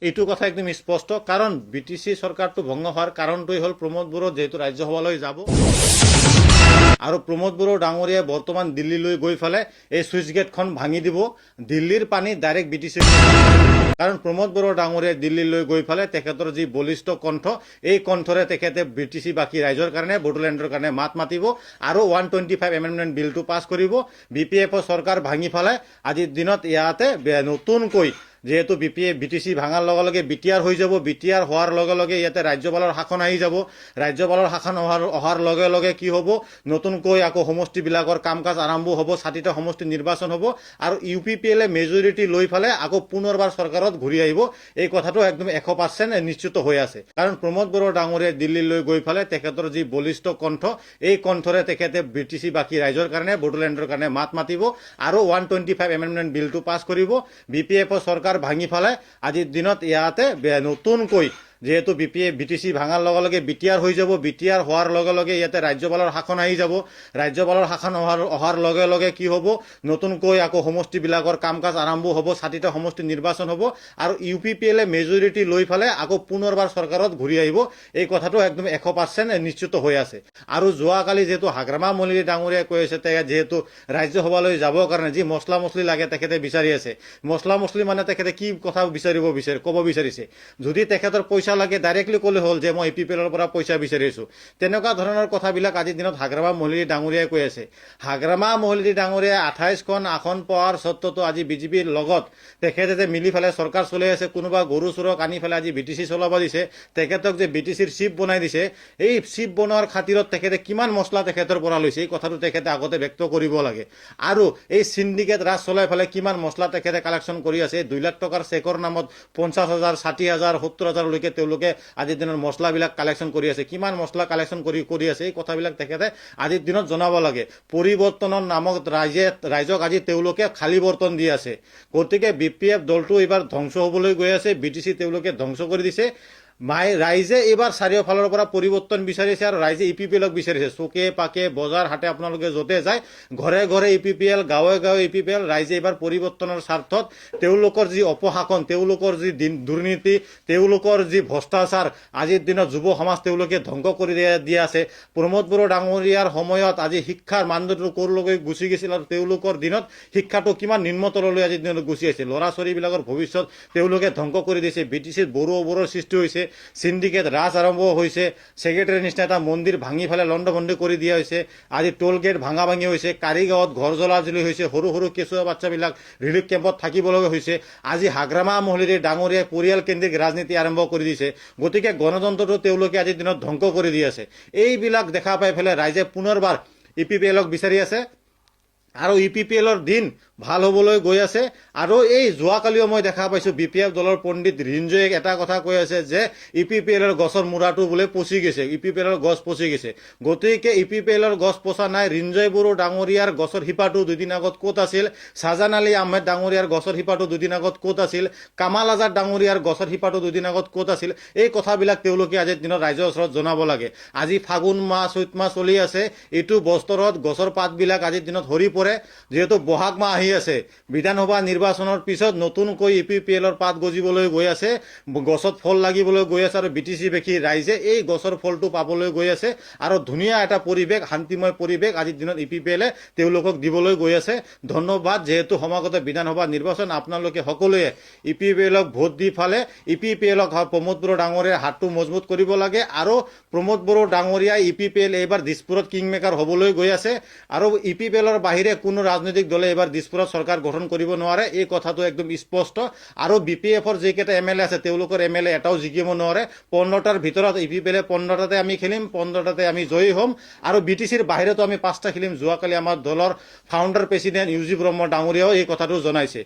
এইটো কথা একদম স্পষ্ট, কাৰণ বিটিচি চৰকাৰটো ভংগ হোৱাৰ কাৰণটোৱেই হ'ল প্ৰমোদ বড়ো যিহেতু ৰাজ্যসভালৈ যাব আৰু প্ৰমোদ বড়ো ডাঙৰীয়াই বৰ্তমান দিল্লীলৈ গৈ পেলাই এই চুইচ গেটখন ভাঙি দিব। দিল্লীৰ পানী ডাইৰেক্ট বিটিচি, কাৰণ প্ৰমোদ বড়ো ডাঙৰীয়াই দিল্লীলৈ গৈ পেলাই তেখেতৰ যি বলিষ্ঠ কণ্ঠ, এই কণ্ঠৰে তেখেতে বিটিচি বাকী ৰাইজৰ কাৰণে, বড়োলেণ্ডৰ কাৰণে মাত মাতিব আৰু 125 এমেণ্ডমেণ্ট বিলটো পাছ কৰিব। BPF চৰকাৰ ভাঙি পেলাই আজিৰ দিনত ইয়াতে নতুনকৈ যেহেতু বিটিচি ভাঙাৰ লগে লগে BTR হৈ যাব। BTR হোৱাৰ লগে লগে ইয়াতে ৰাজ্যপালৰ শাসন আহি যাব। ৰাজ্যপালৰ শাসন অহাৰ লগে লগে কি হ'ব, নতুনকৈ আকৌ সমষ্টিবিলাকৰ কাম কাজ আৰম্ভ হ'ব, 60টা সমষ্টি নিৰ্বাচন হ'ব আৰু UPPL মেজৰিটি লৈ পেলাই আকৌ পুনৰবাৰ চৰকাৰত ঘূৰি আহিব। এই কথাটো একদম 100% নিশ্চিত হৈ আছে, কাৰণ প্ৰমোদ বড়ো ডাঙৰীয়াই দিল্লীলৈ গৈ পেলাই তেখেতৰ যি বলিষ্ঠ কণ্ঠ, এই কণ্ঠৰে তেখেতে বিটিচি বাকী ৰাইজৰ কাৰণে, বড়োলেণ্ডৰ কাৰণে মাত মাতিব আৰু 125 এমেণ্ডমেণ্ট বিলটো পাছ কৰিব। BPF চৰকাৰ ভাঙি পেলাই আজিৰ দিনত ইয়াতে নতুনকৈ যেহেতু বিটিচি ভাঙাৰ লগে লগে BTR হৈ যাব। BTR হোৱাৰ লগে লগে ইয়াতে ৰাজ্যপালৰ শাসন আহি যাব। ৰাজ্যপালৰ শাসন অহাৰ লগে লগে কি হ'ব, নতুনকৈ আকৌ সমষ্টিবিলাকৰ কাম কাজ আৰম্ভ হ'ব, 60টা সমষ্টি নিৰ্বাচন হ'ব আৰু UPPL মেজৰিটি লৈ পেলাই আকৌ পুনৰবাৰ চৰকাৰত ঘূৰি আহিব। এই কথাটো একদম 100% নিশ্চিত হৈ আছে। আৰু যোৱাকালি যিহেতু হাগ্ৰামা মহলাৰী ডাঙৰীয়াই কৈ আছে যিহেতু ৰাজ্যসভালৈ যাবৰ কাৰণে যি মছলা মছলি লাগে তেখেতে বিচাৰি আছে। মছলা মছলি মানে তেখেতে কি কথা ক'ব বিচাৰিছে, যদি তেখেতৰ পইচা লাগে ডাইৰেক্টলি ক'লে হ'ল যে মই APPLৰ পৰা পইচা বিচাৰিছোঁ। তেনেকুৱা ধৰণৰ কথাবিলাক আজিৰ দিনত হাগ্ৰামা মহলাৰী ডাঙৰীয়াই কৈ আছে। হাগ্ৰামা মহলাৰী ডাঙৰীয়াই 28খন আসন পোৱাৰ স্বত্বতো আজি BJPৰ লগত তেখেতে যে মিলি পেলাই চৰকাৰ চলাই আছে, কোনোবা গৰু চোৰক আনি পেলাই আজি BTC চলাব দিছে, তেখেতক যে BTCৰ চিফ বনাই দিছে, এই চিফ বনোৱাৰ খাতিৰত তেখেতে কিমান মছলা তেখেতৰ পৰা লৈছে, এই কথাটো তেখেতে আগতে ব্যক্ত কৰিব লাগে। আৰু এই চিণ্ডিকেট ৰাজ চলাই পেলাই কিমান মছলা তেখেতে কালেকশ্যন কৰি আছে, 2 লাখ টকাৰ চেকৰ নামত 50,000, 60,000, 70,000লৈকে তেওঁলোকে আজিৰ দিনত মছলাবিলাক কালেকশ্যন কৰি আছে। কিমান মছলা কালেকশ্যন কৰি আছে, এই কথাবিলাক তেখেতে আজিৰ দিনত জনাব লাগে। পৰিৱৰ্তনৰ নামত ৰাইজক আজি তেওঁলোকে খালী বৰ্তন দি আছে। গতিকে BPF দলটো এইবাৰ ধ্বংস হ'বলৈ গৈ আছে। BTC তেওঁলোকে ধ্বংস কৰি দিছে। ৰাইজে এইবাৰ চাৰিওফালৰ পৰা পৰিৱৰ্তন বিচাৰিছে আৰু ৰাইজে EPPLক বিচাৰিছে। চুকে পাকে বজাৰ হাটে আপোনালোকে য'তে যায়, ঘৰে ঘৰে EPPL, গাঁৱে গাঁৱে EPPL। ৰাইজে এইবাৰ পৰিৱৰ্তনৰ স্বাৰ্থত তেওঁলোকৰ যি অপশাসন, তেওঁলোকৰ যি দুৰ্নীতি, তেওঁলোকৰ যি ভ্ৰষ্টাচাৰ, আজিৰ দিনত যুৱ সমাজ তেওঁলোকে ধ্বংস কৰি দিয়া আছে। প্ৰমোদ বড়ো ডাঙৰীয়াৰ সময়ত আজি শিক্ষাৰ মানদণ্ড ক'ৰলৈকে গুচি গৈছিল আৰু তেওঁলোকৰ দিনত শিক্ষাটো কিমান নিম্নতৰলৈ আজিৰ দিনত গুচি আহিছে। ল'ৰা ছোৱালীবিলাকৰ ভৱিষ্যত তেওঁলোকে ধ্বংস কৰি দিছে। BTCৰ বড়োৰ সৃষ্টি হৈছে, চিণ্ডিকেট ৰাজ আৰম্ভ হৈছে, ছেক্ৰেটাৰীৰ নিচিনা এটা মন্দিৰ ভাঙি পেলাই লণ্ডভণ্ডি কৰি দিয়া হৈছে। আজি টোল গেট ভাঙা হৈছে, কাৰিগাঁৱত ঘৰ জ্বলাজলি হৈছে, সৰু সৰু কেঁচুৱা বাচ্চাবিলাক ৰিলিফ কেম্পত থাকিবলগা হৈছে। আজি হাগ্ৰামা মহলাৰী ডাঙৰীয়াই পৰিয়াল কেন্দ্ৰিক ৰাজনীতি আৰম্ভ কৰি দিছে। গতিকে গণতন্ত্ৰটো তেওঁলোকে আজিৰ দিনত ধ্বংস কৰি দি আছে। এইবিলাক দেখা পাই পেলাই ৰাইজে পুনৰবাৰ EPPLক বিচাৰি আছে আৰু EPPLৰ দিন ভাল হ'বলৈ গৈ আছে। আৰু এই যোৱাকালিও মই দেখা পাইছোঁ BPF দলৰ পণ্ডিত ৰিঞ্জয়ে এটা কথা কৈ আছে যে EPPLৰ গছৰ মূৰাটো বোলে পচি গৈছে, EPPLৰ গছ পচি গৈছে। গতিকে EPPLৰ গছ পচা নাই। ৰিঞ্জয় বড়ো ডাঙৰীয়াৰ গছৰ শিপাটো দুদিন আগত ক'ত আছিল, ছাজান আলী আহমেদ ডাঙৰীয়াৰ গছৰ শিপাটো দুদিন আগত ক'ত আছিল, কামাল আজাদ ডাঙৰীয়াৰ গছৰ শিপাটো দুদিন আগত ক'ত আছিল, এই কথাবিলাক তেওঁলোকে আজিৰ দিনত ৰাইজৰ ওচৰত জনাব লাগে। আজি ফাগুন মাহ, চৈত মাহ চলি আছে, এইটো বছৰত গছৰ পাতবিলাক আজিৰ দিনত সৰি পৰে। যিহেতু বহাগ মাহ আহি আছে, বিধানসভা নিৰ্বাচনৰ পিছত নতুনকৈ EPPLৰ পাত গজিবলৈ গৈ আছে, গছত ফল লাগিবলৈ গৈ আছে আৰু BTC বাকী ৰাইজে এই গছৰ ফলটো পাবলৈ গৈ আছে আৰু ধুনীয়া এটা পৰিৱেশ, শান্তিময় পৰিৱেশ আজিৰ দিনত EPPLে তেওঁলোকক দিবলৈ গৈ আছে। ধন্যবাদ। যিহেতু সমাগত বিধানসভা নিৰ্বাচন, আপোনালোকে সকলোৱে EPPLক ভোট দি ফালে EPPLক প্ৰমোদ বড়ো ডাঙৰীয়াৰ হাতটো মজবুত কৰিব লাগে। আৰু প্ৰমোদ বড়ো ডাঙৰীয়াই EPPL এইবাৰ দিছপুৰত কিংমেকাৰ হ'বলৈ গৈ আছে আৰু EPPLৰ বাহিৰে কোনো ৰাজনৈতিক দলে এইবাৰ দিছপুৰত চৰকাৰ গঠন কৰিব নোৱাৰে। এই কথাটো একদম স্পষ্ট। আৰু BPFৰ যিকেইটা MLA আছে তেওঁলোকৰ MLA এটাও জিকিব নোৱাৰে। 15টাৰ ভিতৰত EPPLে 15টাতে আমি খেলিম, 15টাতে আমি জয়ী হ'ম আৰু BTCৰ বাহিৰতো আমি 5টা খেলিম। যোৱাকালি আমাৰ দলৰ ফাউণ্ডাৰ প্ৰেছিডেণ্ট UG ব্ৰহ্ম ডাঙৰীয়াও এই কথাটো জনাইছে।